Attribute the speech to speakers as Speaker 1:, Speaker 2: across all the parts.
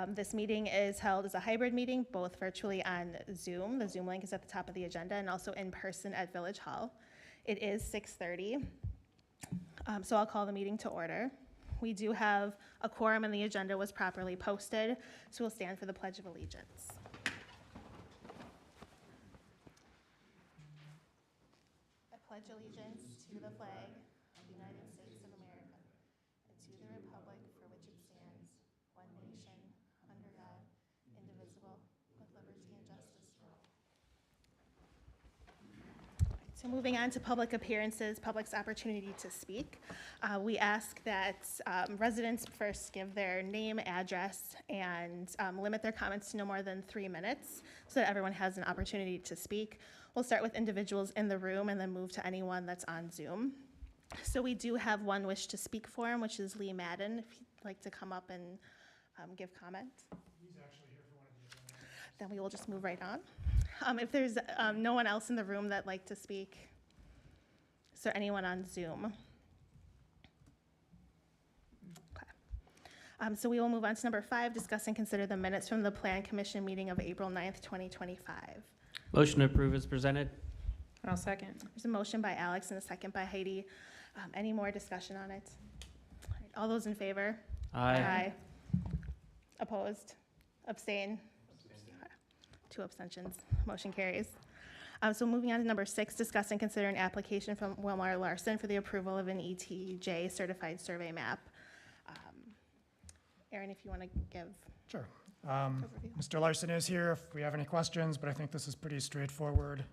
Speaker 1: This meeting is held as a hybrid meeting, both virtually on Zoom. The Zoom link is at the top of the agenda, and also in person at Village Hall. It is 6:30, so I'll call the meeting to order. We do have a quorum, and the agenda was properly posted, so we'll stand for the Pledge of Allegiance. I pledge allegiance to the flag of the United States of America and to the republic for which it stands, one nation, under God, indivisible, with liberty and justice for all. So moving on to public appearances, public's opportunity to speak. We ask that residents first give their name, address, and limit their comments to no more than 3 minutes so that everyone has an opportunity to speak. We'll start with individuals in the room and then move to anyone that's on Zoom. So we do have one wish to speak form, which is Lee Madden, if you'd like to come up and give comment.
Speaker 2: He's actually here for one of the agendas.
Speaker 1: Then we will just move right on. If there's no one else in the room that'd like to speak, is there anyone on Zoom? Okay. So we will move on to number 5, discuss and consider the minutes from the Plan Commission meeting of April 9th, 2025.
Speaker 3: Motion to approve is presented.
Speaker 4: I'll second.
Speaker 1: There's a motion by Alex and a second by Heidi. Any more discussion on it? All right, all those in favor?
Speaker 3: Aye.
Speaker 1: Opposed? Abstain? Okay. 2 abstentions. Motion carries. So moving on to number 6, discuss and consider an application from Wilmar Larson for the approval of an ETJ certified survey map. Aaron, if you want to give.
Speaker 2: Sure.
Speaker 1: Overview.
Speaker 2: Mr. Larson is here if we have any questions, but I think this is pretty straightforward.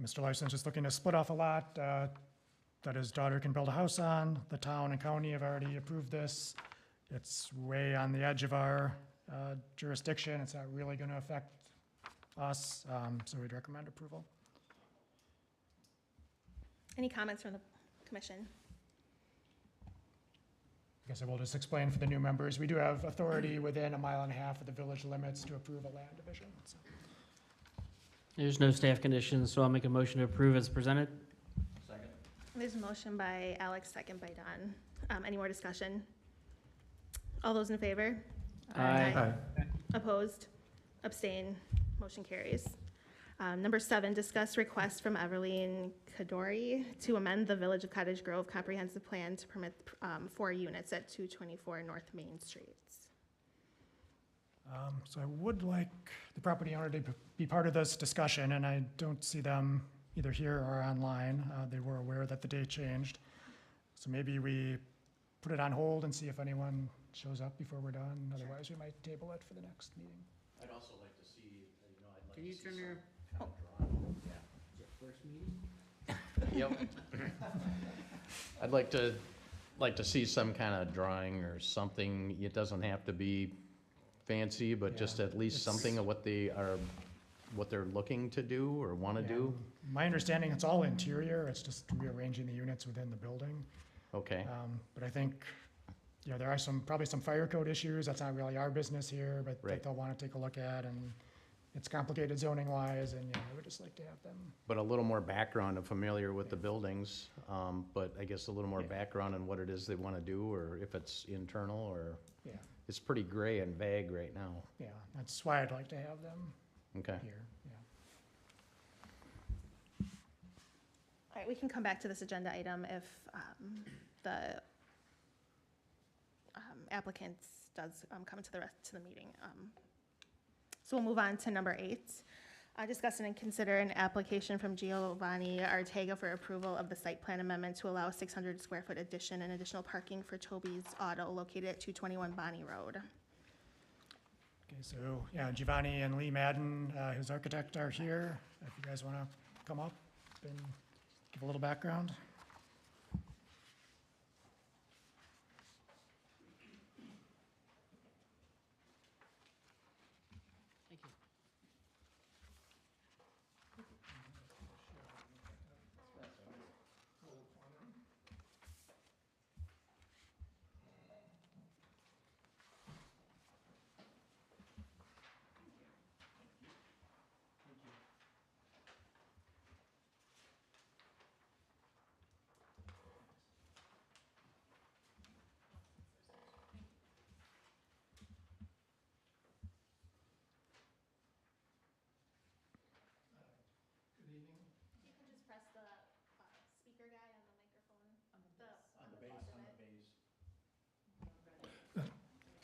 Speaker 2: Mr. Larson's just looking to split off a lot that his daughter can build a house on. The town and county have already approved this. It's way on the edge of our jurisdiction. It's not really going to affect us, so we'd recommend approval.
Speaker 1: Any comments from the commission?
Speaker 2: I guess I will just explain for the new members. We do have authority within 1.5 miles of the village limits to approve a land division. So.
Speaker 3: There's no staff conditions, so I'll make a motion to approve as presented.
Speaker 5: Second.
Speaker 1: There's a motion by Alex, second by Don. Any more discussion? All those in favor?
Speaker 3: Aye.
Speaker 1: Opposed? Abstain? Motion carries. Number 7, discuss request from Everline Kadori to amend the Village of Cottage Grove comprehensive plan to permit 4 units at 224 North Main Street.
Speaker 2: So I would like the property owner to be part of this discussion, and I don't see them either here or online. They were aware that the date changed. So maybe we put it on hold and see if anyone shows up before we're done. Otherwise, we might table it for the next meeting.
Speaker 5: I'd also like to see, I'd like
Speaker 4: Can you
Speaker 5: to see
Speaker 4: turn your?
Speaker 5: some kind of drawing. Yeah.
Speaker 4: Is it first meeting?
Speaker 5: Yep. I'd like to see some kind of drawing or something. It doesn't have to be fancy, but just
Speaker 2: Yeah,
Speaker 5: at least
Speaker 2: it's-
Speaker 5: something of what they're looking to do or want to
Speaker 2: Yeah.
Speaker 5: do.
Speaker 2: My understanding, it's all interior. It's just rearranging the units within the building.
Speaker 5: Okay.
Speaker 2: But I think, there are probably some fire code issues. That's not really our business here, but that
Speaker 5: Right.
Speaker 2: they'll want to take a look at, and it's complicated zoning wise, and I would just like to have them.
Speaker 5: But a little more background. I'm familiar with the buildings, but I guess a little more
Speaker 2: Yeah.
Speaker 5: background on what it is they want to do, or if it's internal, or
Speaker 2: Yeah,
Speaker 5: it's pretty gray and vague right now.
Speaker 2: yeah, that's why I'd like to have them
Speaker 5: Okay.
Speaker 2: here, yeah.
Speaker 1: All right, we can come back to this agenda item if the applicant does come to the meeting. So we'll move on to number 8. Discuss and consider an application from Giovanni Artega for approval of the site plan amendment to allow a 600 square foot addition and additional parking for Toby's Auto located at 221 Bonnie Road.
Speaker 2: Okay, so, Giovanni and Lee Madden, his architect, are here. If you guys want to come up and give a little background.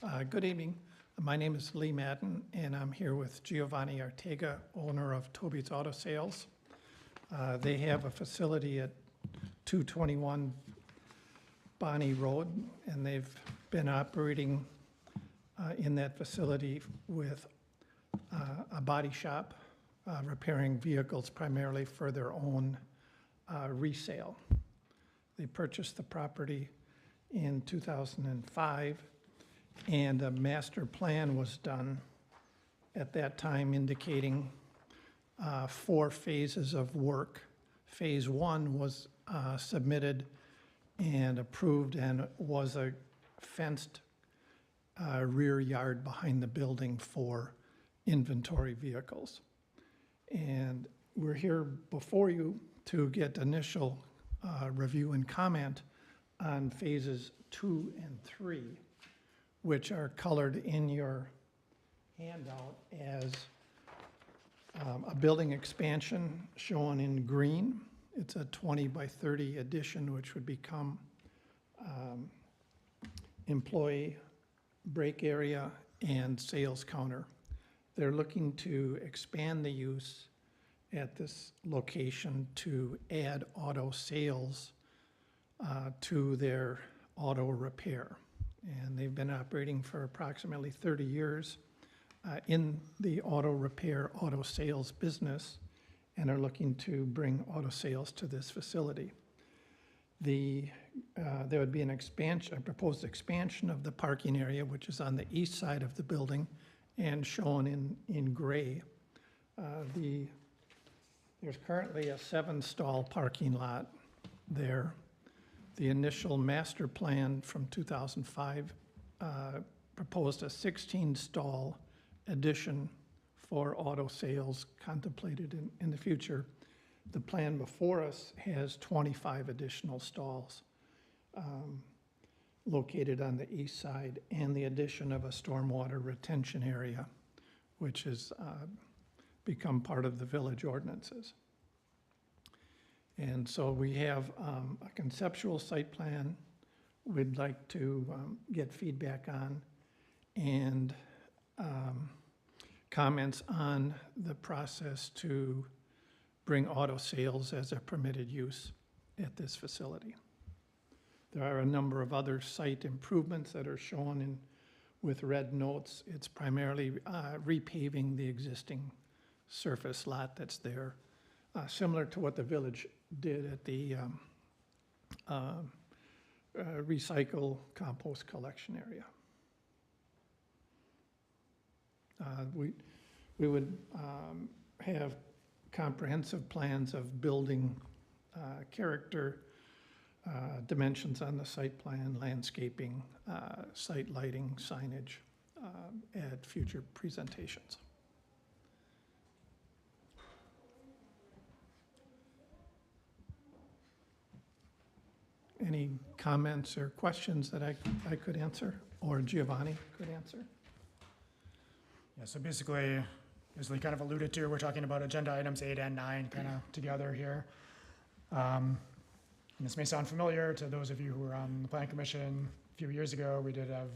Speaker 6: Good evening. My name is Lee Madden, and I'm here with Giovanni Artega, owner of Toby's Auto Sales. They have a facility at 221 Bonnie Road, and they've been operating in that facility with a body shop, repairing vehicles primarily for their own resale. They purchased the property in 2005, and a master plan was done at that time indicating 4 phases of work. Phase 1 was submitted and approved and was a fenced rear yard behind the building for inventory vehicles. And we're here before you to get initial review and comment on phases 2 and 3, which are colored in your handout as a building expansion shown in green. It's a 20 by 30 addition, which would become employee break area and sales counter. They're looking to expand the use at this location to add auto sales to their auto repair. And they've been operating for approximately 30 years in the auto repair, auto sales business, and are looking to bring auto sales to this facility. There would be an expansion, a proposed expansion of the parking area, which is on the east side of the building and shown in gray. There's currently a 7-stall parking lot there. The initial master plan from 2005 proposed a 16-stall addition for auto sales contemplated in the future. The plan before us has 25 additional stalls located on the east side, and the addition of a stormwater retention area, which has become part of the village ordinances. And so we have a conceptual site plan we'd like to get feedback on, and comments on the process to bring auto sales as a permitted use at this facility. There are a number of other site improvements that are shown with red notes. It's primarily repaving the existing surface lot that's there, similar to what the village did at the recycle compost collection area. We would have comprehensive plans of building character, dimensions on the site plan, landscaping, site lighting, signage at future presentations. Any comments or questions that I could answer, or Giovanni could answer?
Speaker 2: Yeah, so basically, as Lee kind of alluded to, we're talking about agenda items 8 and 9 kind of together here. And this may sound familiar to those of you who were on the Plan Commission a few years ago. We did have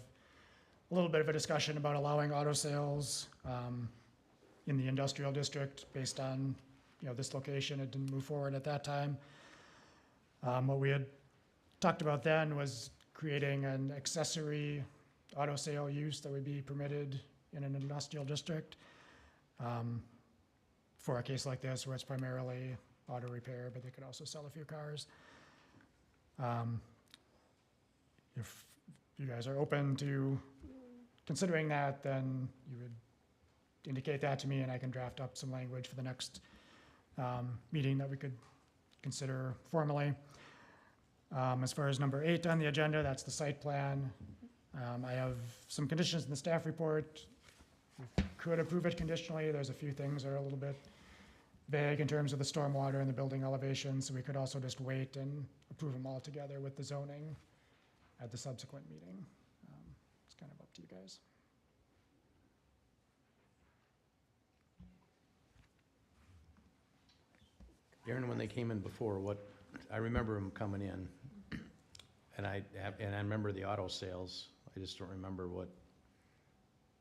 Speaker 2: a little bit of a discussion about allowing auto sales in the industrial district based on, this location. It didn't move forward at that time. What we had talked about then was creating an accessory auto sale use that would be permitted in an industrial district for a case like this where it's primarily auto repair, but they could also sell a few cars. If you guys are open to considering that, then you would indicate that to me and I can draft up some language for the next meeting that we could consider formally. As far as number 8 on the agenda, that's the site plan. I have some conditions in the staff report. We could approve it conditionally. There's a few things that are a little bit vague in terms of the stormwater and the building elevation, so we could also just wait and approve them all together with the zoning at the subsequent meeting. It's kind of up to you guys.
Speaker 5: Darren, when they came in before, I remember them coming in, and I remember the auto sales. I just don't remember what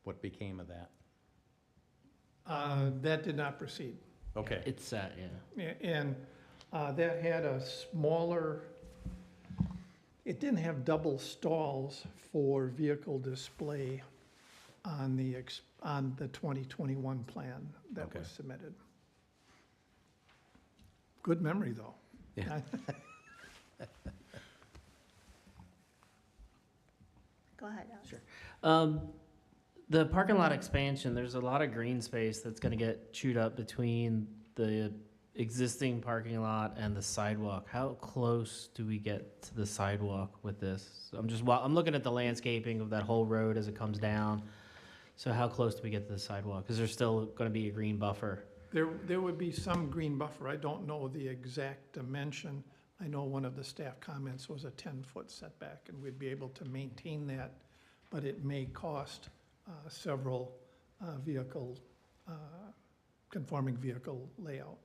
Speaker 5: What became of that?
Speaker 6: That did not proceed.
Speaker 5: Okay,
Speaker 3: It's set, yeah.
Speaker 6: And that had a smaller, it didn't have double stalls for vehicle display on the 2021 plan that
Speaker 5: Okay.
Speaker 6: was submitted. Good memory, though.
Speaker 5: Yeah.
Speaker 1: Go ahead, Alex.
Speaker 3: Sure. The parking lot expansion, there's a lot of green space that's gonna get chewed up between the existing parking lot and the sidewalk. How close do we get to the sidewalk with this? I'm looking at the landscaping of that whole road as it comes down. So how close do we get to the sidewalk? Is there still gonna be a green buffer?
Speaker 6: There would be some green buffer. I don't know the exact dimension. I know one of the staff comments was a 10-foot setback, and we'd be able to maintain that, but it may cost several conforming vehicle layout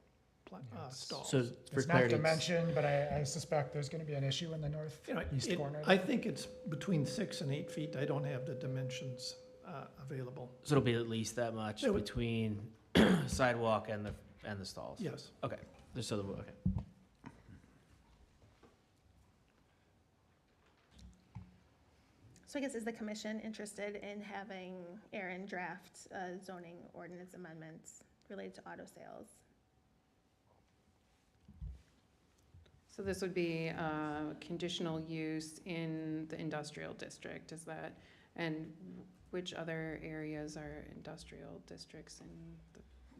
Speaker 2: Yeah,
Speaker 6: stalls.
Speaker 3: So for
Speaker 2: It's not
Speaker 3: clarity,
Speaker 2: dimensioned, but I suspect there's gonna be an issue in the
Speaker 6: You know,
Speaker 2: northeast corner.
Speaker 6: I think it's between 6 and 8 feet. I don't have the dimensions available.
Speaker 3: so it'll be at least that much
Speaker 6: It would-
Speaker 3: between sidewalk and the stalls?
Speaker 6: Yes.
Speaker 3: Okay, just so, okay.
Speaker 1: So I guess, is the commission interested in having Aaron draft zoning ordinance amendments related to auto sales?
Speaker 4: So this would be conditional use in the industrial district, is that? And which other areas are industrial districts in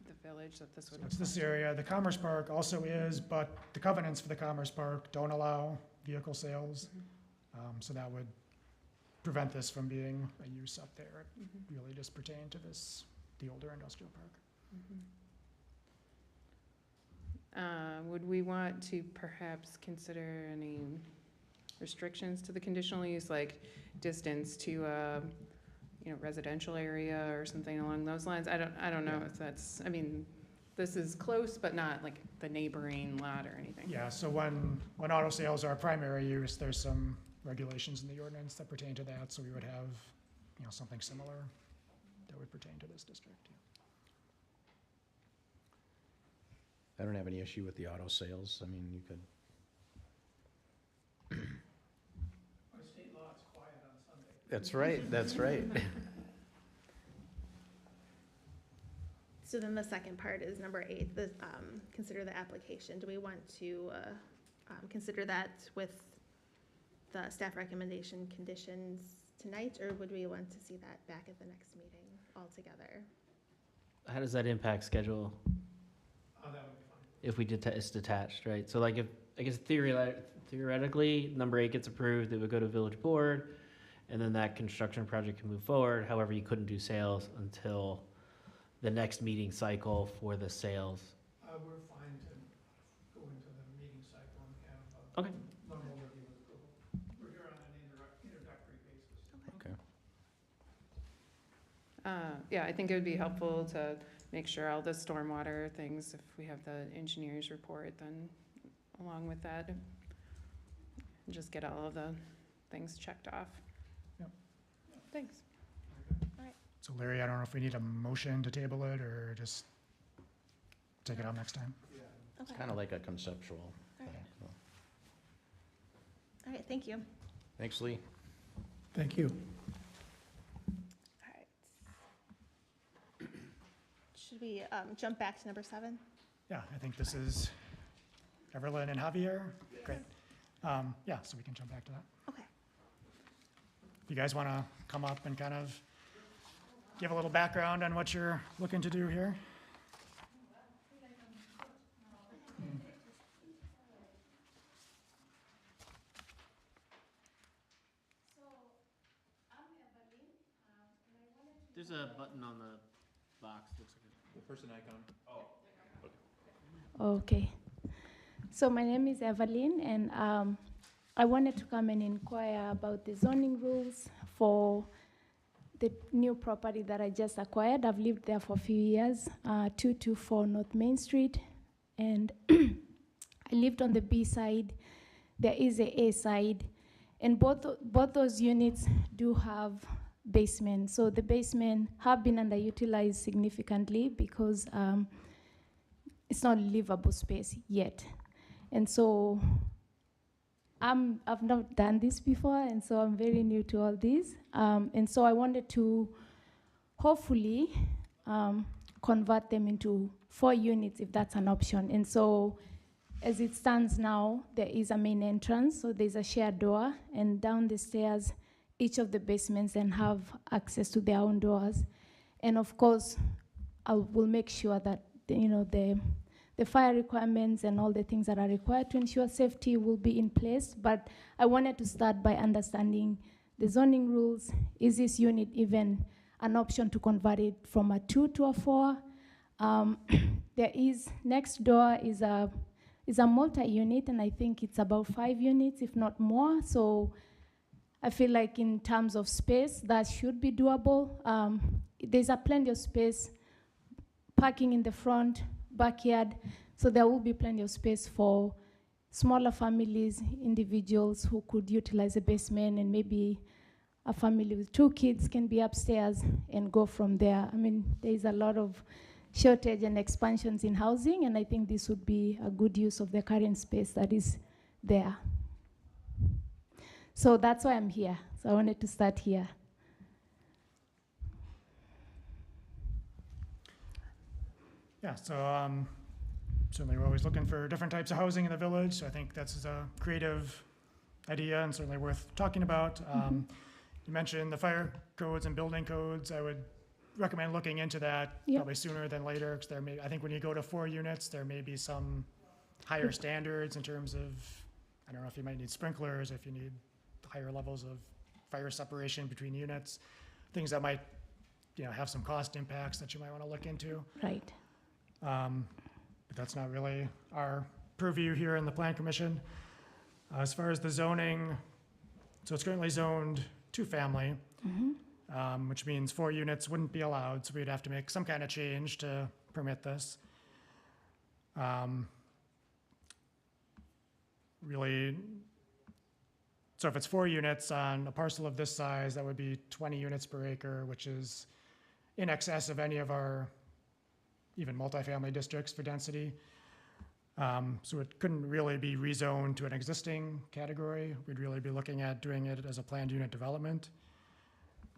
Speaker 4: the village that this
Speaker 2: So
Speaker 4: would?
Speaker 2: it's this
Speaker 4: apply to?
Speaker 2: area. The Commerce Park also is, but the covenants for the Commerce Park don't allow vehicle sales. So that would prevent this from being a use up there. It
Speaker 4: Mhm,
Speaker 2: really just pertain to the older industrial park.
Speaker 4: mhm. Would we want to perhaps consider any restrictions to the conditional use, like distance to a, residential area or something along those lines? I don't know if that's, I mean, this is close, but not like the neighboring lot or anything.
Speaker 2: Yeah, so when auto sales are primary use, there's some regulations in the ordinance that pertain to that, so we would have, something similar that would pertain to this district.
Speaker 5: I don't have any issue with the auto sales. I mean, you could,
Speaker 6: My state law is quiet on Sunday.
Speaker 5: that's right, that's right.
Speaker 1: So then the second part is number 8, consider the application. Do we want to consider that with the staff recommendation conditions tonight, or would we want to see that back at the next meeting altogether?
Speaker 3: How does that impact schedule
Speaker 6: That would be fine.
Speaker 3: if we it's detached, right? So like if, I guess theoretically, number 8 gets approved, it would go to village board, and then that construction project can move forward. However, you couldn't do sales until the next meeting cycle for the sales.
Speaker 6: We're fine to go into the meeting cycle and have
Speaker 3: Okay.
Speaker 6: normal review and approval. We're here on an introductory basis.
Speaker 5: Okay.
Speaker 4: Yeah, I think it would be helpful to make sure all the stormwater things, if we have the engineer's report, then along with that, and just get all of the things checked off.
Speaker 2: Yep.
Speaker 4: Thanks.
Speaker 2: So Larry, I don't know if we need a motion to table it, or just take it out next time?
Speaker 5: It's
Speaker 1: Okay.
Speaker 5: kind of like a conceptual
Speaker 1: All
Speaker 5: thing.
Speaker 1: right.
Speaker 5: so.
Speaker 1: All right, thank you.
Speaker 5: Thanks, Lee.
Speaker 6: Thank you.
Speaker 1: All right. Should we jump back to number 7?
Speaker 2: Yeah, I think this is Evelyn and Javier. Great. Yeah, so we can jump back to that.
Speaker 1: Okay.
Speaker 2: You guys want to come up and kind of give a little background on what you're looking to do here?
Speaker 3: There's a button on the box, looks like
Speaker 7: The person icon.
Speaker 8: Okay. So my name is Evelyn, and I wanted to come and inquire about the zoning rules for the new property that I just acquired. I've lived there for a few years, 224 North Main Street, and I lived on the B side. There is a side, and both those units do have basement. So the basement have been underutilized significantly because it's not livable space yet. And so I've not done this before, and so I'm very new to all this. And so I wanted to hopefully convert them into 4 units if that's an option. And so as it stands now, there is a main entrance, so there's a shared door, and down the stairs, each of the basements then have access to their own doors. And of course, I will make sure that the fire requirements and all the things that are required to ensure safety will be in place. But I wanted to start by understanding the zoning rules. Is this unit even an option to convert it from a 2 to a 4? There is, next door is a multi-unit, and I think it's about 5 units, if not more. So I feel like in terms of space, that should be doable. There's a plenty of space, parking in the front, backyard, so there will be plenty of space for smaller families, individuals who could utilize the basement, and maybe a family with 2 kids can be upstairs and go from there. I mean, there is a lot of shortage and expansions in housing, and I think this would be a good use of the current space that is there. So that's why I'm here. So I wanted to start here.
Speaker 2: Yeah, so certainly we're always looking for different types of housing in the village, so I think that's a creative idea and certainly worth talking about. You mentioned the fire codes and building codes. I would recommend looking into that probably sooner than later, because I think when you go to 4 units, there may be some higher standards in terms of, I don't know if you might need sprinklers, if you need higher levels of fire separation between units, things that might have some cost impacts that you might want to look into.
Speaker 8: Right.
Speaker 2: But that's not really our purview here in the Plan Commission. As far as the zoning, so it's currently zoned 2-family, which means 4 units wouldn't be allowed, so we'd have to make some kind of change to permit this. Really, so if it's 4 units on a parcel of this size, that would be 20 units per acre, which is in excess of any of our even multifamily districts for density. So it couldn't really be rezoned to an existing category. We'd really be looking at doing it as a planned unit development.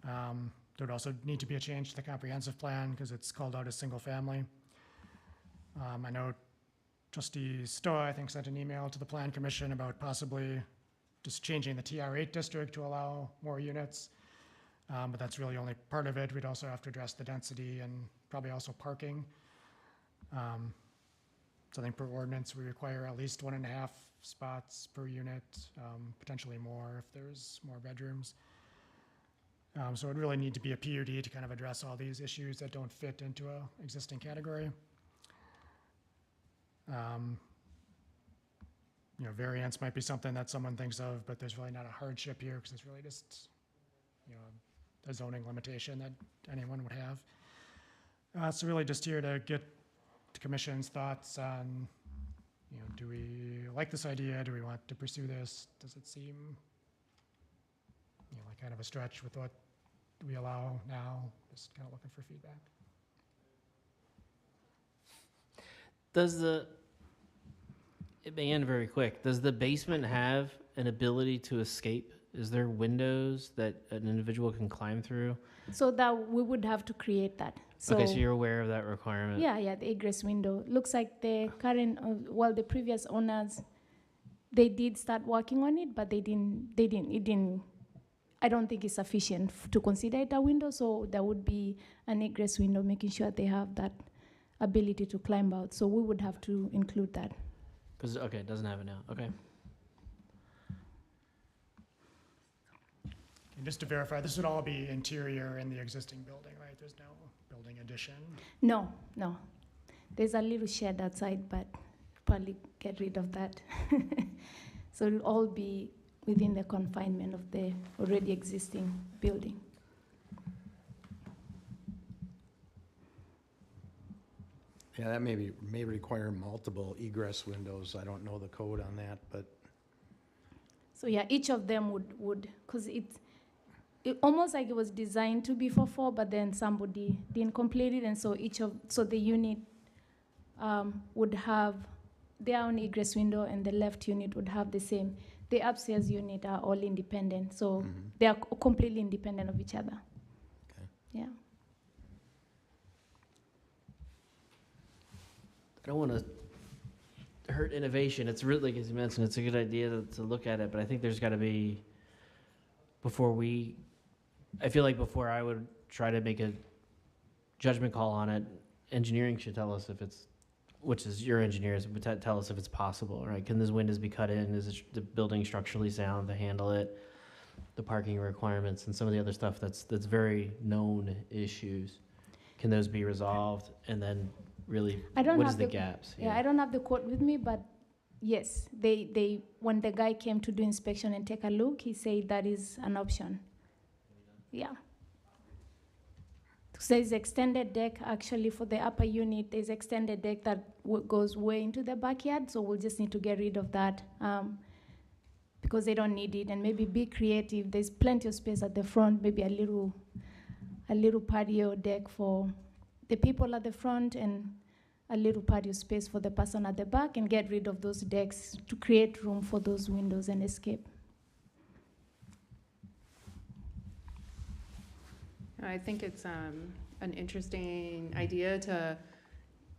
Speaker 2: There would also need to be a change to the comprehensive plan because it's called out as single family. I know Trustee Stoa, I think, sent an email to the Plan Commission about possibly just changing the TR8 district to allow more units. But that's really only part of it. We'd also have to address the density and probably also parking. So I think per ordinance, we require at least 1.5 spots per unit, potentially more if there's more bedrooms. So it would really need to be a PUD to kind of address all these issues that don't fit into a existing category. Variance might be something that someone thinks of, but there's really not a hardship here because it's really just, a zoning limitation that anyone would have. So really just here to get the Commission's thoughts on, do we like this idea? Do we want to pursue this? Does it seem, like kind of a stretch with what we allow now? Just kind of looking for feedback.
Speaker 3: It may end very quick. Does the basement have an ability to escape? Is there windows that an individual can climb through?
Speaker 8: So that we would have to create that.
Speaker 3: Okay, so you're aware of that requirement?
Speaker 8: Yeah, the egress window. Looks like the current, the previous owners, they did start working on it, but it didn't, I don't think it's sufficient to consider it a window, so there would be an egress window, making sure they have that ability to climb out. So we would have to include that.
Speaker 3: Because, okay, it doesn't have it now. Okay.
Speaker 2: And just to verify, this would all be interior in the existing building, right? There's no building addition?
Speaker 8: No. There's a little shed outside, but probably get rid of that. So it'll all be within the confinement of the already existing building.
Speaker 5: Yeah, that may require multiple egress windows. I don't know the code on that, but
Speaker 8: So yeah, each of them would, because almost like it was designed to be for 4, but then somebody didn't complete it, and so so the unit would have their own egress window, and the left unit would have the same. The upstairs unit are all independent, so they are completely independent of each other.
Speaker 5: Okay.
Speaker 8: Yeah.
Speaker 3: I don't want to hurt innovation. It's really, like as you mentioned, it's a good idea to look at it, but I think there's got to be, I feel like before I would try to make a judgment call on it, engineering should tell us if it's, which is your engineers, would tell us if it's possible, right? Can those windows be cut in? Is the building structurally sound to handle it? The parking requirements and some of the other stuff that's very known issues. Can those be resolved? And then really,
Speaker 8: I don't
Speaker 3: what
Speaker 8: have
Speaker 3: is the gaps?
Speaker 8: Yeah, I don't have the quote with me, but yes, they when the guy came to do inspection and take a look, he said that is an option. Yeah. So there's extended deck actually for the upper unit. There's extended deck that goes way into the backyard, so we'll just need to get rid of that because they don't need it. And maybe be creative. There's plenty of space at the front. Maybe a little patio deck for the people at the front, and a little patio space for the person at the back, and get rid of those decks to create room for those windows and escape.
Speaker 4: I think it's an interesting idea to,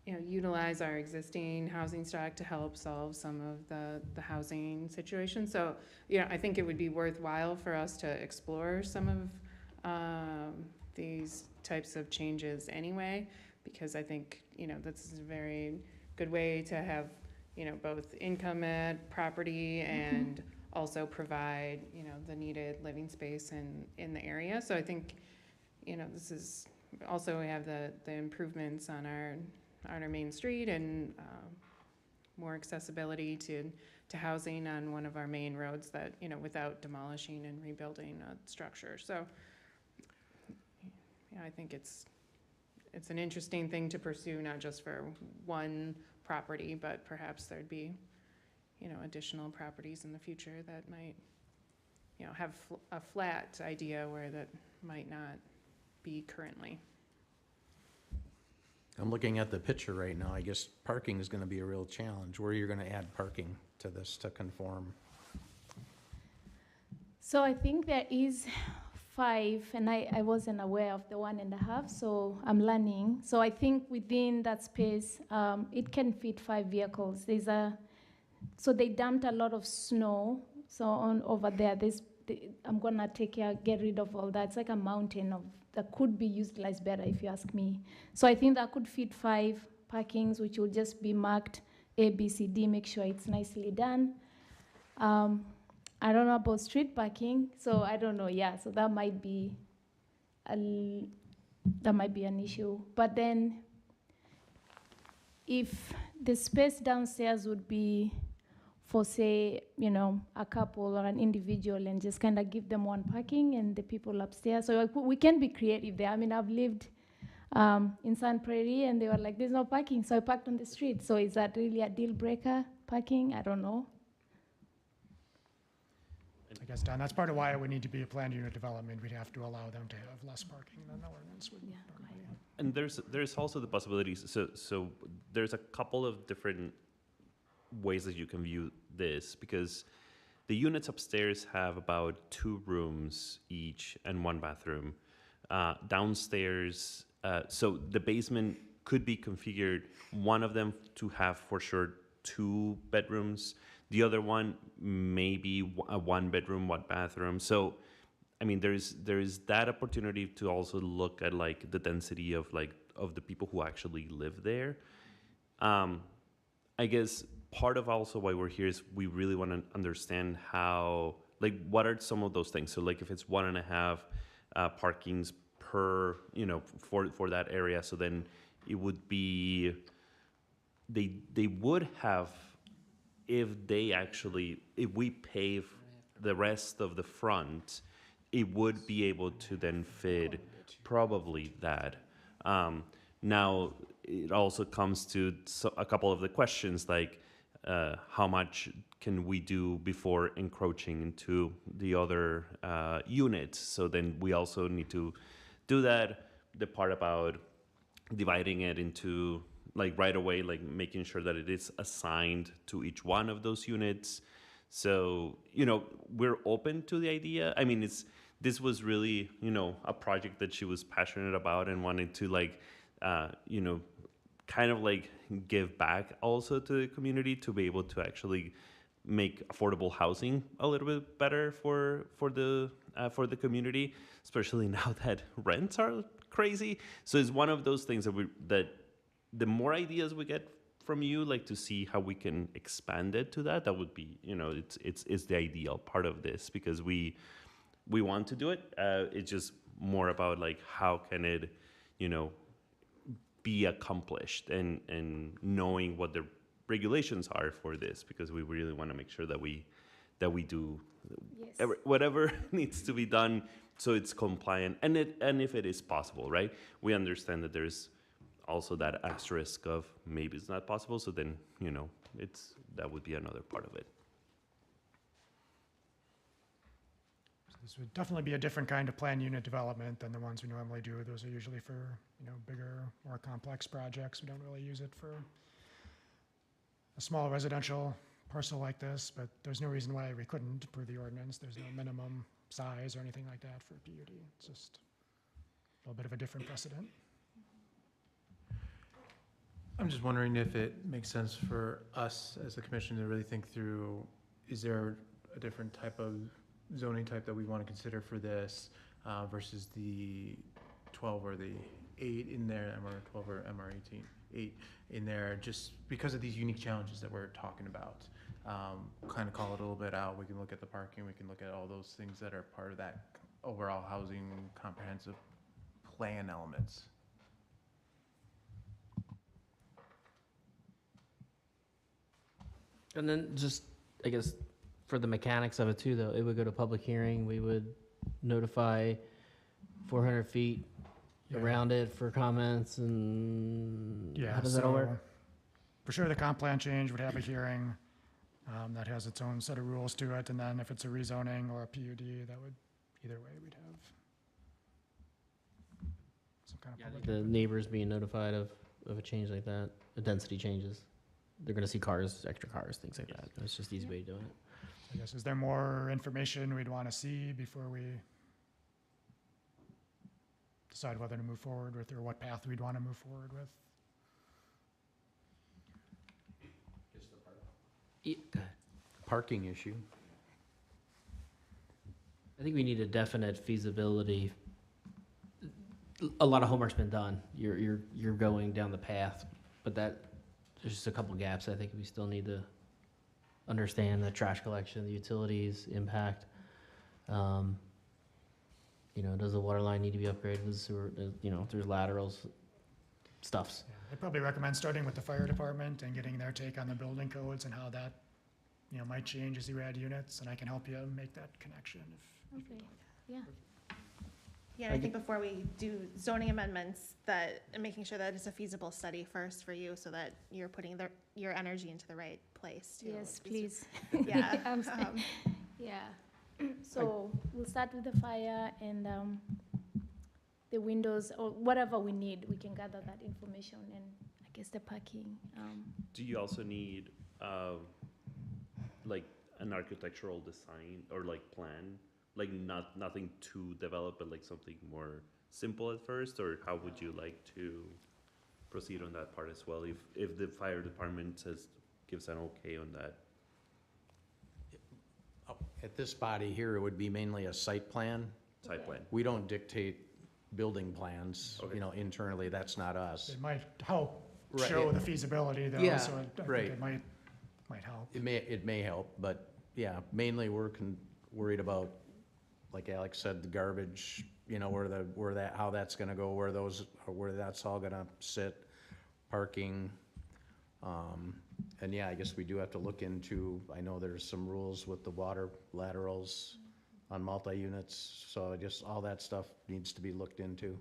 Speaker 4: utilize our existing housing stock to help solve some of the housing situation. So, I think it would be worthwhile for us to explore some of these types of changes anyway, because I think, this is a very good way to have, both income at property and also provide, the needed living space in the area. So I think, this is also, we have the improvements on our main street, and more accessibility to housing on one of our main roads that, without demolishing and rebuilding a structure. So I think it's an interesting thing to pursue, not just for one property, but perhaps there'd be, additional properties in the future that might, have a flat idea where that might not be currently.
Speaker 5: I'm looking at the picture right now. I guess parking is going to be a real challenge. Where you're going to add parking to this to conform?
Speaker 8: So I think there is 5, and I wasn't aware of the 1.5, so I'm learning. So I think within that space, it can fit 5 vehicles. So they dumped a lot of snow. So over there, I'm gonna get rid of all that. It's like a mountain that could be utilized better, if you ask me. So I think that could fit 5 parkings, which will just be marked A, B, C, D. Make sure it's nicely done. I don't know about street parking, so I don't know. Yeah, so that might be an issue. But then, if the space downstairs would be for, say, a couple or an individual, and just kind of give them one parking, and the people upstairs. So we can be creative there. I mean, I've lived in San Prairie, and they were like, "There's no parking," so I parked on the street. So is that really a deal breaker? Parking? I don't know.
Speaker 2: I guess, Don, that's part of why it would need to be a planned unit development. We'd have to allow them to have less parking than the ordinance would.
Speaker 8: Yeah, go ahead.
Speaker 7: And there's also the possibilities. So there's a couple of different ways that you can view this, because the units upstairs have about 2 rooms each and 1 bathroom. Downstairs, so the basement could be configured, one of them to have for sure 2 bedrooms. The other one maybe a 1 bedroom, 1 bathroom. So, I mean, there is that opportunity to also look at like the density of the people who actually live there. I guess part of also why we're here is we really want to understand how, what are some of those things. So if it's 1.5 parkings per, for that area, so then it would be, they would have, if we pave the rest of the front, it would be able to then fit probably that. Now, it also comes to a couple of the questions, how much can we do before encroaching into the other units. So then we also need to do that. The part about dividing it into like right away, like making sure that it is assigned to each one of those units. So, we're open to the idea. I mean, this was really, a project that she was passionate about and wanted to like, kind of like give back also to the community to be able to actually make affordable housing a little bit better for the community, especially now that rents are crazy. So it's one of those things that the more ideas we get from you, like to see how we can expand it to that would be, it's the ideal part of this, because we want to do it. It's just more about like how can it, be accomplished, and knowing what the regulations are for this, because we really want to make sure that we do
Speaker 8: Yes.
Speaker 7: whatever needs to be done so it's compliant, and if it is possible, right? We understand that there's also that asterisk of maybe it's not possible, so then that would be another part of it.
Speaker 2: This would definitely be a different kind of planned unit development than the ones we normally do. Those are usually for, bigger, more complex projects. We don't really use it for a small residential parcel like this, but there's no reason why we couldn't per the ordinance. There's no minimum size or anything like that for a PUD. It's just a little bit of a different precedent.
Speaker 9: I'm just wondering if it makes sense for us as a commission to really think through, is there a different type of zoning type that we want to consider for this versus the 12 or the 8 in there, MR 12 or MR 18, 8 in there, just because of these unique challenges that we're talking about. Kind of call it a little bit out. We can look at the parking, we can look at all those things that are part of that overall housing comprehensive plan elements.
Speaker 3: And then just, I guess, for the mechanics of it too, though, it would go to public hearing. We would notify 400 feet
Speaker 2: Yeah.
Speaker 3: around it for comments, and
Speaker 2: Yeah,
Speaker 3: how does that all work?
Speaker 2: so for sure, the comp plan change would have a hearing that has its own set of rules to it, and then if it's a rezoning or a PUD, that would, either way, we'd have some kind of public
Speaker 3: The
Speaker 2: input.
Speaker 3: neighbors being notified of a change like that, the density changes. They're gonna see cars, extra cars, things like that. It's just easy way of doing it.
Speaker 2: I guess, is there more information we'd want to see before we decide whether to move forward with, or what path we'd want to move forward with?
Speaker 5: Parking issue.
Speaker 3: I think we need a definite feasibility. A lot of homework's been done. You're going down the path, but there's just a couple gaps. I think we still need to understand the trash collection, the utilities impact. Does the water line need to be upgraded? Does the sewer, there's laterals, stuffs.
Speaker 2: Yeah, I'd probably recommend starting with the fire department and getting their take on the building codes and how that, might change as you add units, and I can help you make that connection if you'd
Speaker 8: Okay,
Speaker 2: like.
Speaker 8: yeah.
Speaker 1: Yeah, and I think before we do zoning amendments, that, making sure that it's a feasible study first for you, so that you're putting your energy into the right place too.
Speaker 8: Yes, please.
Speaker 1: Yeah.
Speaker 8: I'm sorry. Yeah. So we'll start with the fire and the windows, or whatever we need. We can gather that information, and I guess the parking.
Speaker 7: Do you also need like an architectural design or like plan, like nothing too developed, but like something more simple at first, or how would you like to proceed on that part as well, if the fire department gives an okay on that?
Speaker 5: At this body here, it would be mainly a site plan.
Speaker 7: Site plan.
Speaker 5: We don't dictate building plans,
Speaker 7: Okay.
Speaker 5: Internally, that's not us.
Speaker 2: It might help
Speaker 5: Right,
Speaker 2: show
Speaker 5: it-
Speaker 2: the feasibility though,
Speaker 5: Yeah,
Speaker 2: so I think
Speaker 5: right.
Speaker 2: it might help.
Speaker 5: It may help, but yeah, mainly we're worried about, like Alex said, the garbage, how that's gonna go, where that's all gonna sit, parking. And yeah, I guess we do have to look into, I know there's some rules with the water laterals on multi-units, so just all that stuff needs to be looked into.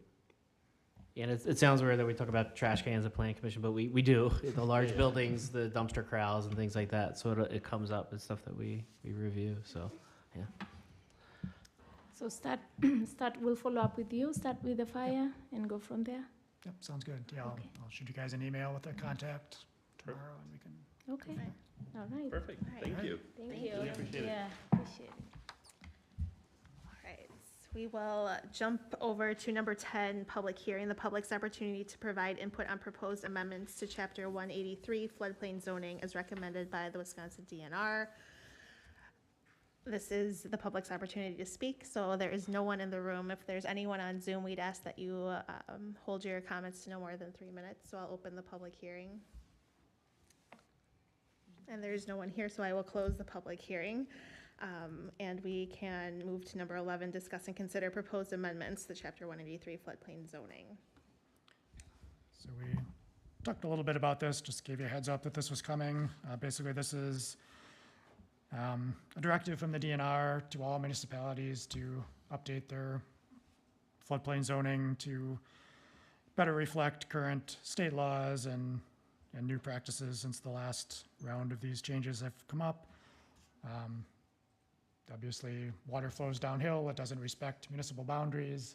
Speaker 3: And it sounds weird that we talk about trash cans at Plan Commission, but we do. The large buildings, the dumpster corrals and things like that. So it comes up. It's stuff that we review, so, yeah.
Speaker 8: So we'll follow up with you, start with the fire and go from there?
Speaker 2: Yep, sounds good. Yeah,
Speaker 8: Okay.
Speaker 2: I'll shoot you guys an email with the contact tomorrow, and we can.
Speaker 8: Okay,
Speaker 1: Right.
Speaker 8: all right.
Speaker 7: Perfect,
Speaker 1: All right.
Speaker 7: thank you.
Speaker 8: Thank
Speaker 1: Thank
Speaker 8: you.
Speaker 1: you.
Speaker 7: Appreciate it.
Speaker 8: Yeah, appreciate it.
Speaker 1: All right, we will jump over to number 10, public hearing, the public's opportunity to provide input on proposed amendments to Chapter 183 floodplain zoning as recommended by the Wisconsin DNR. This is the public's opportunity to speak, so there is no one in the room. If there's anyone on Zoom, we'd ask that you hold your comments to no more than 3 minutes, so I'll open the public hearing. And there's no one here, so I will close the public hearing. And we can move to number 11, discuss and consider proposed amendments to Chapter 183 floodplain zoning.
Speaker 2: So we talked a little bit about this, just gave you a heads up that this was coming. Basically, this is a directive from the DNR to all municipalities to update their floodplain zoning to better reflect current state laws and new practices since the last round of these changes have come up. Obviously, water flows downhill. It doesn't respect municipal boundaries.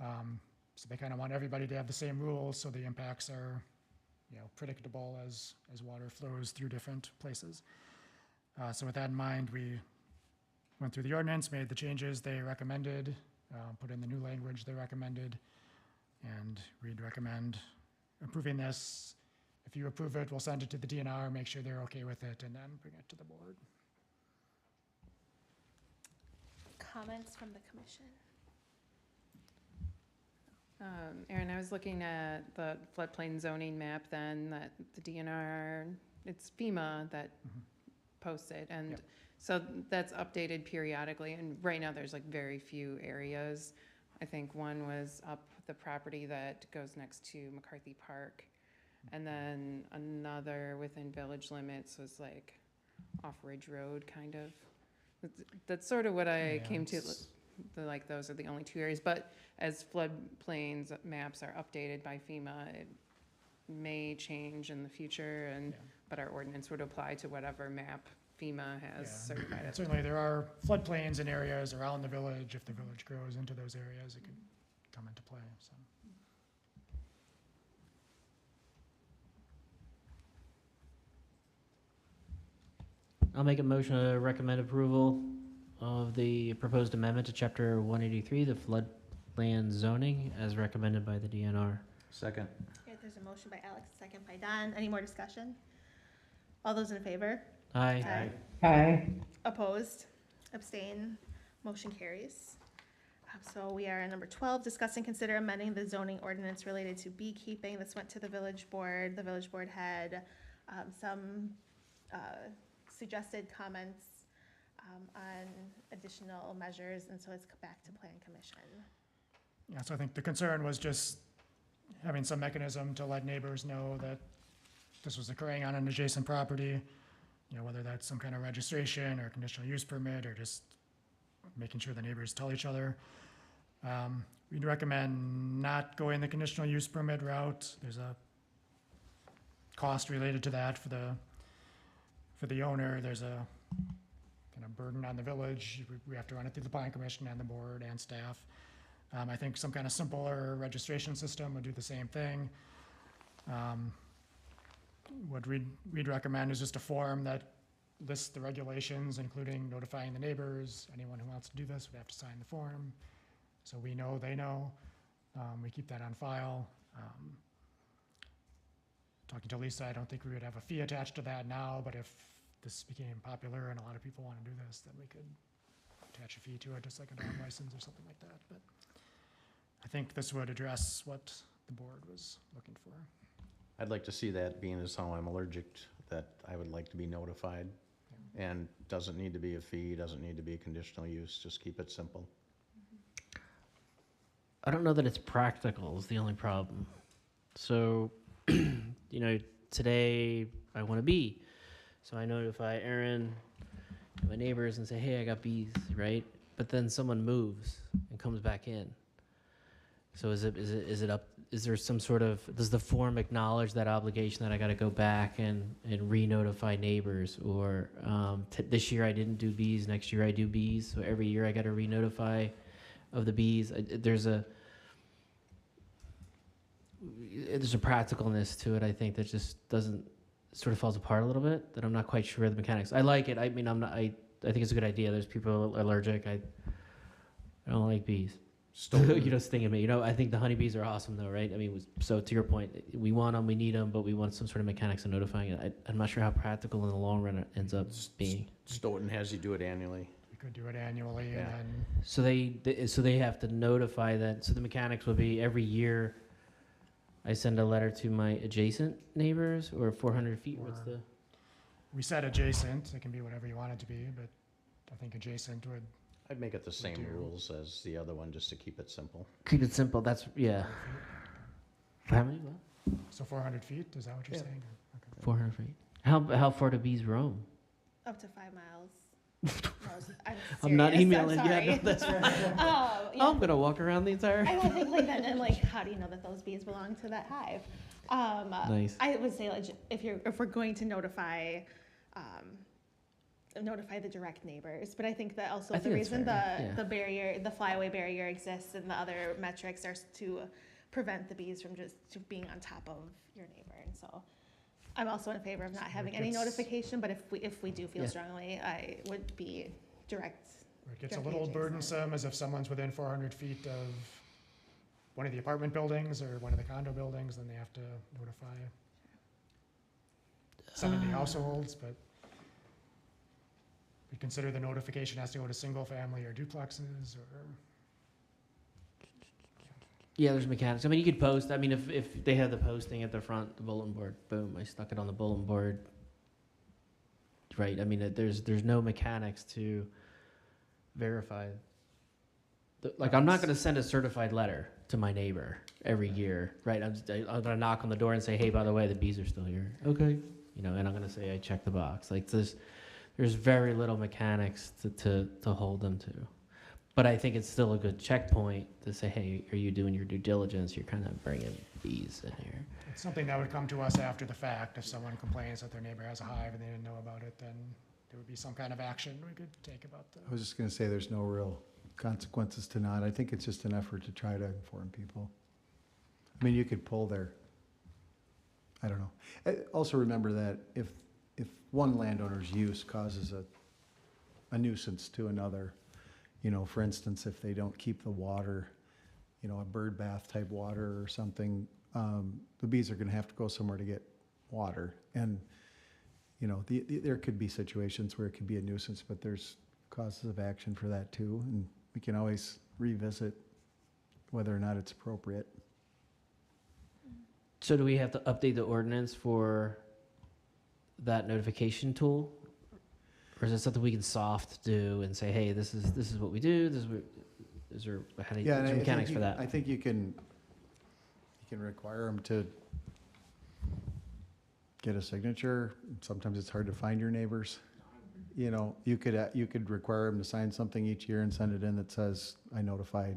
Speaker 2: So they kind of want everybody to have the same rules, so the impacts are, predictable as water flows through different places. So with that in mind, we went through the ordinance, made the changes they recommended, put in the new language they recommended, and we'd recommend approving this. If you approve it, we'll send it to the DNR, make sure they're okay with it, and then bring it to the board.
Speaker 1: Comments from the commission?
Speaker 4: Aaron, I was looking at the floodplain zoning map then, that the DNR, it's FEMA that posted, and
Speaker 2: Yep.
Speaker 4: so that's updated periodically, and right now there's like very few areas. I think one was up the property that goes next to McCarthy Park, and then another within village limits was like off Ridge Road, kind of. That's sort of what I
Speaker 2: Yeah,
Speaker 4: came to,
Speaker 2: it's-
Speaker 4: like those are the only two areas, but as floodplains maps are updated by FEMA, it may change in the future, and,
Speaker 2: Yeah.
Speaker 4: but our ordinance would apply to whatever map FEMA has
Speaker 2: Yeah,
Speaker 4: certified.
Speaker 2: and
Speaker 4: as-
Speaker 2: certainly there are floodplains in areas around the village. If the village grows into those areas, it could come into play, so.
Speaker 3: I'll make a motion to recommend approval of the proposed amendment to Chapter 183, the floodplain zoning, as recommended by the DNR.
Speaker 5: Second.
Speaker 1: Okay, there's a motion by Alex, a second by Don. Any more discussion? All those in favor?
Speaker 3: Aye.
Speaker 1: Opposed? Abstain? Motion carries. So we are at number 12, discuss and consider amending the zoning ordinance related to beekeeping. This went to the village board. The village board had some suggested comments on additional measures, and so it's come back to Plan Commission.
Speaker 2: Yeah, so I think the concern was just having some mechanism to let neighbors know that this was occurring on an adjacent property, whether that's some kind of registration or conditional use permit or just making sure the neighbors tell each other. We'd recommend not going the conditional use permit route. There's a cost related to that for the owner. There's a kind of burden on the village. We have to run it through the Plan Commission and the board and staff. I think some kind of simpler registration system would do the same thing. What we'd recommend is just a form that lists the regulations, including notifying the neighbors. Anyone who wants to do this would have to sign the form, so we know, they know. We keep that on file. Talking to Lisa, I don't think we would have a fee attached to that now, but if this became popular and a lot of people want to do this, then we could attach a fee to it, just like a dog license or something like that. But I think this would address what the board was looking for.
Speaker 5: I'd like to see that, being as how I'm allergic, that I would like to be notified. And doesn't need to be a fee, doesn't need to be a conditional use, just keep it simple.
Speaker 3: I don't know that it's practical is the only problem. So, today I want a bee. So I notify Aaron and my neighbors and say, hey, I got bees, right? But then someone moves and comes back in. So is it up, is there some sort of, does the form acknowledge that obligation that I gotta go back and re-notify neighbors? Or, this year I didn't do bees, next year I do bees, so every year I gotta re-notify of the bees? There's a practicalness to it, I think, that just doesn't, sort of falls apart a little bit, that I'm not quite sure of the mechanics. I like it, I mean, I think it's a good idea. There's people allergic, I don't like bees. You know, stinging me. You know, I think the honeybees are awesome, though, right? I mean, so to your point, we want them, we need them, but we want some sort of mechanics of notifying it. I'm not sure how practical in the long run it ends up being.
Speaker 5: Stoughton has you do it annually.
Speaker 2: We could do it annually and
Speaker 5: Yeah.
Speaker 2: then,
Speaker 3: So they have to notify that. So the mechanics would be every year. I send a letter to my adjacent neighbors, or 400 feet. What's the?
Speaker 2: we said adjacent, it can be whatever you want it to be, but I think adjacent would,
Speaker 5: I'd make it the same
Speaker 2: do.
Speaker 5: rules as the other one, just to keep it simple.
Speaker 3: Keep it simple. That's yeah. How many? What?
Speaker 2: so 400 feet, is that what you're
Speaker 5: Yeah.
Speaker 2: saying? Okay.
Speaker 3: 400 feet. How far do bees roam?
Speaker 1: Up to 5 miles. No,
Speaker 3: I'm not
Speaker 1: serious,
Speaker 3: emailing.
Speaker 1: sorry.
Speaker 3: Yeah, no, that's right.
Speaker 1: Yeah.
Speaker 3: I'm gonna walk around the entire.
Speaker 1: I don't think like that, and like, how do you know that those bees belong to that hive?
Speaker 3: Nice.
Speaker 1: I would say like, if we're going to notify the direct neighbors, but I think that also
Speaker 3: I
Speaker 1: the
Speaker 3: think that's
Speaker 1: reason
Speaker 3: fair, yeah.
Speaker 1: the barrier, the flyaway barrier exists and the other metrics are to prevent the bees from just being on top of your neighbor, and so I'm also in favor of not having any
Speaker 2: gets-
Speaker 1: notification, but if we do feel
Speaker 3: Yeah.
Speaker 1: strongly, I would be direct.
Speaker 2: Where it gets a
Speaker 1: Directly
Speaker 2: little
Speaker 1: adjacent.
Speaker 2: burdensome is if someone's within 400 feet of one of the apartment buildings or one of the condo buildings, then they have to notify 70 households, but we consider the notification has to go to single family or duplexes or,
Speaker 3: Yeah, there's mechanics. I mean, you could post. I mean, if they have the posting at the front, the bulletin board, boom, I stuck it on the bulletin board. Right. I mean, there's no mechanics to verify. Like, I'm not going to send a certified letter to my neighbor every year, right? I'm going to knock on the door and say, hey, by the way, the bees are still here. Okay. You know, and I'm going to say I checked the box. Like, there's very little mechanics to hold them to. But I think it's still a good checkpoint to say, hey, are you doing your due diligence? You're kind of bringing bees in here.
Speaker 2: it's something that would come to us after the fact. If someone complains that their neighbor has a hive and they didn't know about it, then there would be some kind of action we could take about the.
Speaker 10: I was just gonna say, there's no real consequences to not. I think it's just an effort to try to inform people. I mean, you could pull their, I don't know. Also remember that if one landowner's use causes a nuisance to another, you know, for instance, if they don't keep the water, you know, a bird bath type water or something, the bees are gonna have to go somewhere to get water. And, you know, there could be situations where it could be a nuisance, but there's causes of action for that too. And we can always revisit whether or not it's appropriate.
Speaker 3: So do we have to update the ordinance for that notification tool? Or is it something we can soft do and say, hey, this is what we do, is there, how do you,
Speaker 10: Yeah,
Speaker 3: what's
Speaker 10: and
Speaker 3: the
Speaker 10: I think
Speaker 3: mechanics for
Speaker 10: I
Speaker 3: that?
Speaker 10: think you can require them to get a signature. Sometimes it's hard to find your neighbors. You know, you could require them to sign something each year and send it in that says, I notified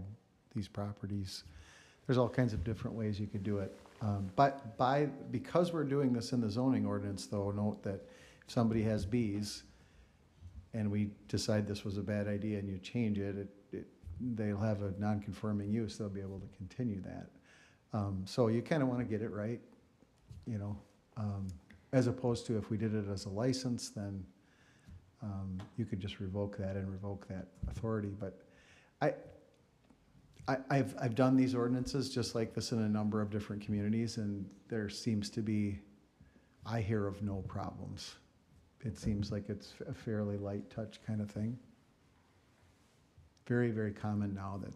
Speaker 10: these properties. There's all kinds of different ways you could do it. But because we're doing this in the zoning ordinance, though, note that if somebody has bees and we decide this was a bad idea and you change it, they'll have a non-conforming use, they'll be able to continue that. So you kind of want to get it right, you know, as opposed to if we did it as a license, then you could just revoke that and revoke that authority. But I've done these ordinances just like this in a number of different communities, and there seems to be, I hear of no problems. It seems like it's a fairly light touch kind of thing. Very, very common now that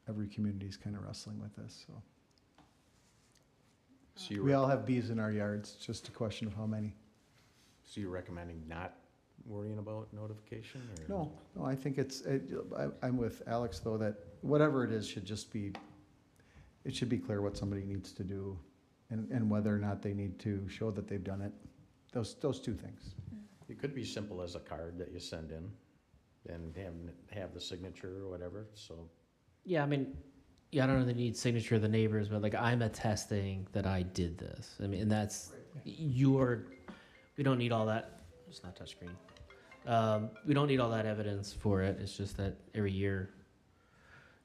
Speaker 10: every community's kind of wrestling with this, so.
Speaker 5: So
Speaker 10: We all have bees in our yards, it's just a question of how many.
Speaker 5: so you're recommending not worrying about notification, or?
Speaker 10: No, I think I'm with Alex, though, that whatever it is should just be, it should be clear what somebody needs to do and whether or not they need to show that they've done it. Those two things.
Speaker 5: It could be simple as a card that you send in and have the signature or whatever, so.
Speaker 3: Yeah, I mean, Yeah, I don't know, they need signature of the neighbors, but like I'm attesting that I did this. I mean, and that's we don't need all that. It's not touchscreen. We don't need all that evidence for it. It's just that every year,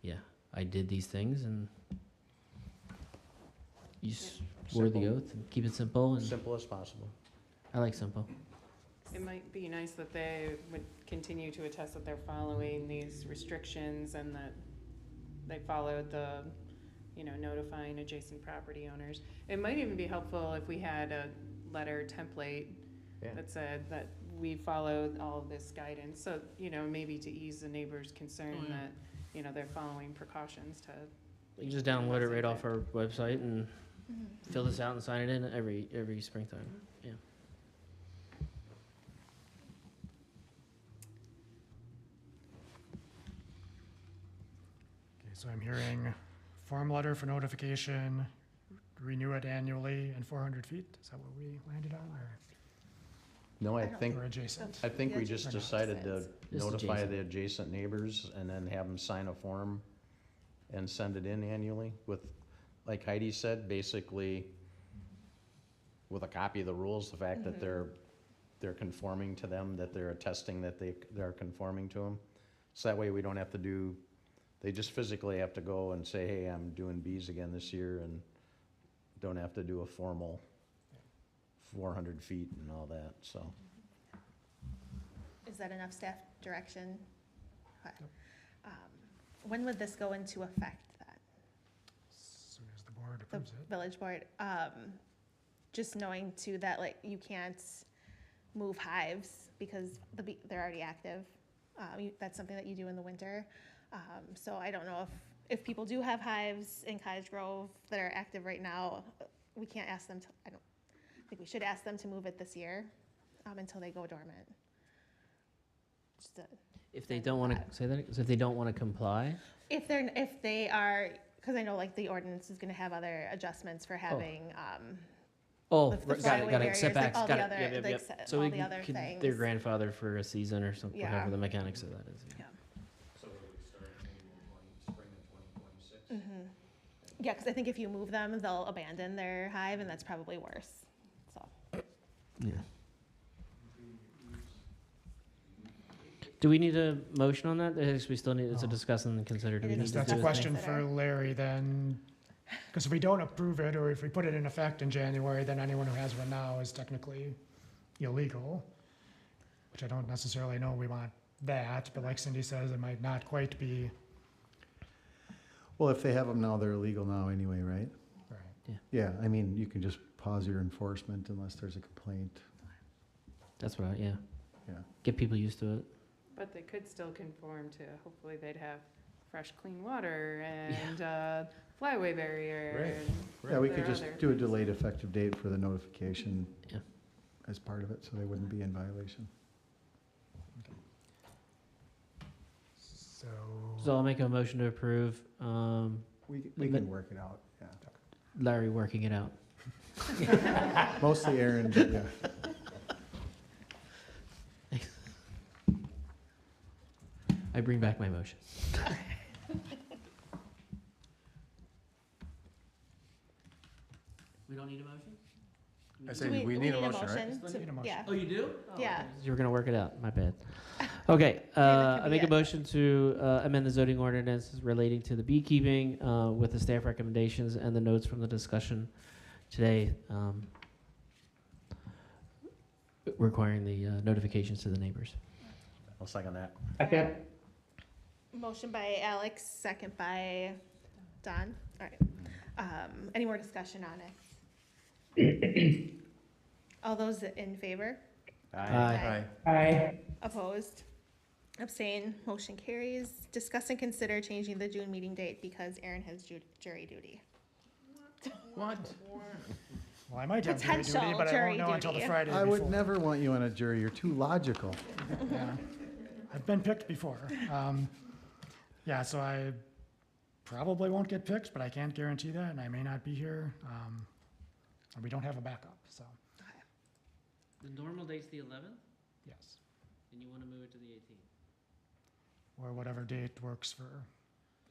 Speaker 3: yeah, I did these things, and you swore the
Speaker 5: Simple.
Speaker 3: oath and keep it simple. And
Speaker 5: Simple as possible.
Speaker 3: I like simple.
Speaker 4: It might be nice that they would continue to attest that they're following these restrictions and that they followed the, notifying adjacent property owners. It might even be helpful if we had a letter template
Speaker 5: Yeah.
Speaker 4: that said that we followed all of this guidance. So, maybe to ease the neighbor's concern
Speaker 3: Oh, yeah.
Speaker 4: that, they're following precautions to.
Speaker 3: You can just download it right off our website and
Speaker 1: Mhm.
Speaker 3: fill this out and sign it in every springtime. Yeah.
Speaker 2: Okay, so I'm hearing form letter for notification, renew it annually and 400 feet. Is that what we landed on,
Speaker 5: No, I
Speaker 1: I don't
Speaker 5: think,
Speaker 2: or adjacent?
Speaker 5: I think we
Speaker 1: The
Speaker 5: just
Speaker 2: adjacent
Speaker 5: decided to
Speaker 3: Just
Speaker 5: notify
Speaker 3: adjacent.
Speaker 5: the adjacent neighbors and then have them sign a form and send it in annually with, like Heidi said, basically with a copy of the rules, the fact that they're conforming to them, that they're attesting that they're conforming to them. So that way we don't have to they just physically have to go and say, hey, I'm doing bees again this year, and don't have to do a formal 400 feet and all that, so.
Speaker 1: Is that enough staff direction? Okay. When would this go into effect then?
Speaker 2: As soon as the board
Speaker 1: The
Speaker 2: approves it.
Speaker 1: village board, just knowing too that like you can't move hives because they're already active. That's something that you do in the winter. So I don't know if people do have hives in Cottage Grove that are active right now, we can't ask them to, I think we should ask them to move it this year, until they go dormant. Just to-
Speaker 3: If they don't want to say that, so if they don't want to comply,
Speaker 1: If they are, because I know like the ordinance is gonna have other adjustments for having,
Speaker 3: oh,
Speaker 1: The
Speaker 3: got it,
Speaker 1: flyway
Speaker 3: got it.
Speaker 1: barriers,
Speaker 3: Setbacks,
Speaker 1: like all
Speaker 3: got
Speaker 1: the
Speaker 3: it.
Speaker 1: other-
Speaker 3: Yep, yep,
Speaker 1: like
Speaker 3: yep.
Speaker 1: se-
Speaker 3: So
Speaker 1: all
Speaker 3: we
Speaker 1: the other
Speaker 3: could,
Speaker 1: things.
Speaker 3: their grandfather for a season or something,
Speaker 1: Yeah.
Speaker 3: whatever the mechanics of that is.
Speaker 1: Yeah. Yeah, because I think if you move them, they'll abandon their hive, and that's probably worse, so.
Speaker 3: Yeah. Do we need a motion on that? I guess we still need, it's a
Speaker 2: No.
Speaker 3: discuss and consider. Do we
Speaker 1: It
Speaker 3: need
Speaker 1: is
Speaker 3: to
Speaker 2: That's
Speaker 3: do
Speaker 2: a
Speaker 3: a
Speaker 2: question
Speaker 3: thing?
Speaker 2: for Larry then, because if we don't approve it, or if we put it in effect in January, then anyone who has one now is technically illegal, which I don't necessarily know we want that, but like Cindy says, it might not quite be,
Speaker 10: Well, if they have them now, they're illegal now anyway, right?
Speaker 2: right.
Speaker 10: Yeah, I mean, you can just pause your enforcement unless there's a complaint.
Speaker 3: That's what yeah.
Speaker 10: Yeah.
Speaker 3: Get people used to it.
Speaker 4: But they could still conform to, hopefully they'd have fresh, clean water and flyway barrier.
Speaker 5: Right.
Speaker 4: and
Speaker 10: Yeah, we
Speaker 4: there
Speaker 10: could
Speaker 4: are
Speaker 10: just
Speaker 4: other
Speaker 10: do a
Speaker 4: things.
Speaker 10: delayed effective date for the notification
Speaker 3: Yeah.
Speaker 10: as part of it, so they wouldn't be in violation.
Speaker 2: So,
Speaker 3: So I'll make a motion to approve,
Speaker 10: We can work it out, yeah.
Speaker 3: Larry working it out.
Speaker 10: Mostly Aaron, but yeah.
Speaker 3: I bring back my motion. We don't need a motion?
Speaker 9: I
Speaker 1: Do
Speaker 9: say we need a motion, right?
Speaker 2: Still need a motion.
Speaker 1: Yeah,
Speaker 3: Oh, you do?
Speaker 1: Yeah.
Speaker 3: You were gonna work it out, my bad. Okay,
Speaker 1: that could
Speaker 3: I
Speaker 1: be
Speaker 3: make a
Speaker 1: it.
Speaker 3: motion to amend the zoning ordinances relating to the beekeeping with the staff recommendations and the notes from the discussion today, requiring the notifications to the neighbors.
Speaker 5: I'll second that.
Speaker 1: motion by Alex, second by Don, all right. Any more discussion on it? All those in favor?
Speaker 3: Aye.
Speaker 1: Opposed? Abstain? Motion carries. Discuss and consider changing the June meeting date because Aaron has jury duty.
Speaker 9: What?
Speaker 2: Well, I might have jury duty,
Speaker 1: Potential
Speaker 2: but I
Speaker 1: jury
Speaker 2: won't know until the
Speaker 1: duty.
Speaker 2: Friday
Speaker 10: I
Speaker 2: before.
Speaker 10: would never want you on a jury, you're too logical.
Speaker 2: Yeah. I've been picked before. Yeah, so I probably won't get picked, but I can't guarantee that, and I may not be here. And we don't have a backup, so,
Speaker 3: The normal date's the 11th,
Speaker 2: yes.
Speaker 3: and you wanna move it to the 18th?
Speaker 2: Or whatever date works for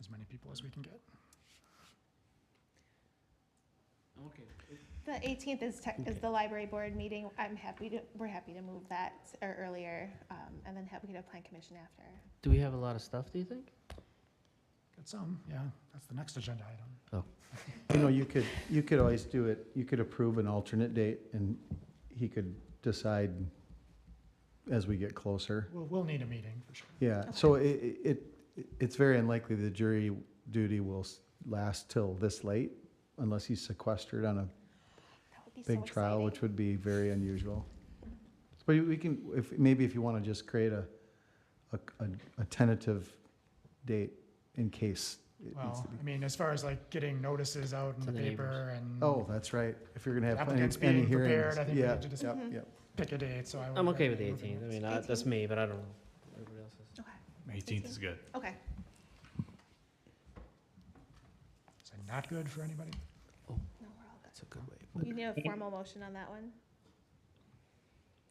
Speaker 2: as many people as we can get.
Speaker 1: The 18th is the library board meeting. We're happy to move that or earlier, and then we could have plan commission after.
Speaker 3: Do we have a lot of stuff, do you think?
Speaker 2: Got some, yeah, that's the next agenda item.
Speaker 10: You know, you could always do it, you could approve an alternate date and he could decide as we get closer.
Speaker 2: We'll need a meeting for sure.
Speaker 10: Yeah, so it's very unlikely the jury duty will last till this late unless he's sequestered on a
Speaker 1: That would be so
Speaker 10: big trial,
Speaker 1: exciting.
Speaker 10: which would be very unusual. But we can, maybe if you want to just create a tentative date in case it needs
Speaker 2: Well,
Speaker 10: to be.
Speaker 2: I mean, as far as like getting notices out in
Speaker 3: To
Speaker 2: the
Speaker 3: the neighbors.
Speaker 2: paper and.
Speaker 10: Oh, that's right. If you're gonna have
Speaker 2: Applicants
Speaker 10: any
Speaker 2: being
Speaker 10: hearings.
Speaker 2: prepared, I think we
Speaker 10: Yeah,
Speaker 2: need to just
Speaker 10: yep,
Speaker 1: Mhm.
Speaker 10: yep.
Speaker 2: pick a date, so I.
Speaker 3: I'm
Speaker 2: would
Speaker 3: okay with the
Speaker 2: recommend
Speaker 3: 18th. I
Speaker 2: moving
Speaker 3: mean, that's me, but I don't know. Everybody else is.
Speaker 1: Okay.
Speaker 11: 18th is good.
Speaker 1: Okay.
Speaker 2: it. Is that not good for anybody?
Speaker 1: No, we're all
Speaker 3: That's a good way.
Speaker 1: good. You need a formal motion on that one?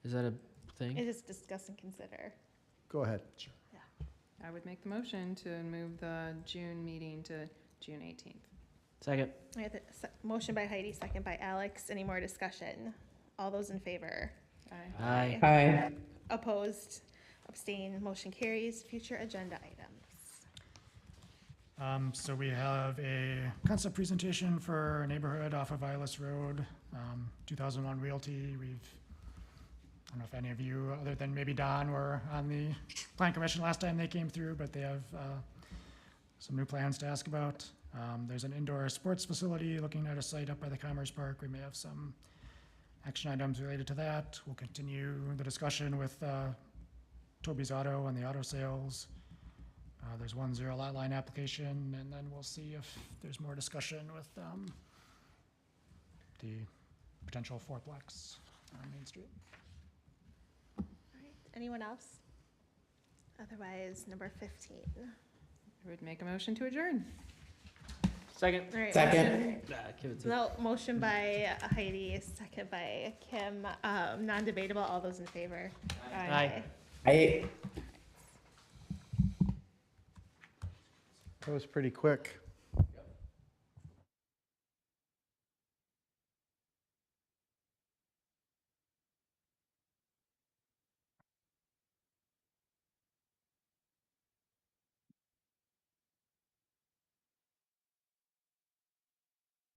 Speaker 3: Is that a thing?
Speaker 1: It is discuss and consider.
Speaker 10: Go ahead.
Speaker 4: I would make the motion to move the June meeting to June 18th.
Speaker 3: Second.
Speaker 1: We have the motion by Heidi, second by Alex. Any more discussion? All those in favor?
Speaker 4: Aye.
Speaker 3: Aye.
Speaker 1: Opposed? Abstain? Motion carries. Future agenda items.
Speaker 2: So we have a concept presentation for a neighborhood off of Vilas Road, 2001 Realty. I don't know if any of you, other than maybe Don, were on the plan commission last time they came through, but they have some new plans to ask about. There's an indoor sports facility looking at a site up by the Commerce Park. We may have some action items related to that. We'll continue the discussion with Toby's Auto and the auto sales. There's 1 lot line application, and then we'll see if there's more discussion with the potential fourplex on Main Street.
Speaker 1: All right. Anyone else? Otherwise, number 15.
Speaker 4: I would make a motion to adjourn.
Speaker 3: Second.
Speaker 1: All right,
Speaker 3: Give it to.
Speaker 1: No, motion by Heidi, second by Kim. Non-debatable. All those in favor?
Speaker 3: Aye.
Speaker 10: That was pretty quick.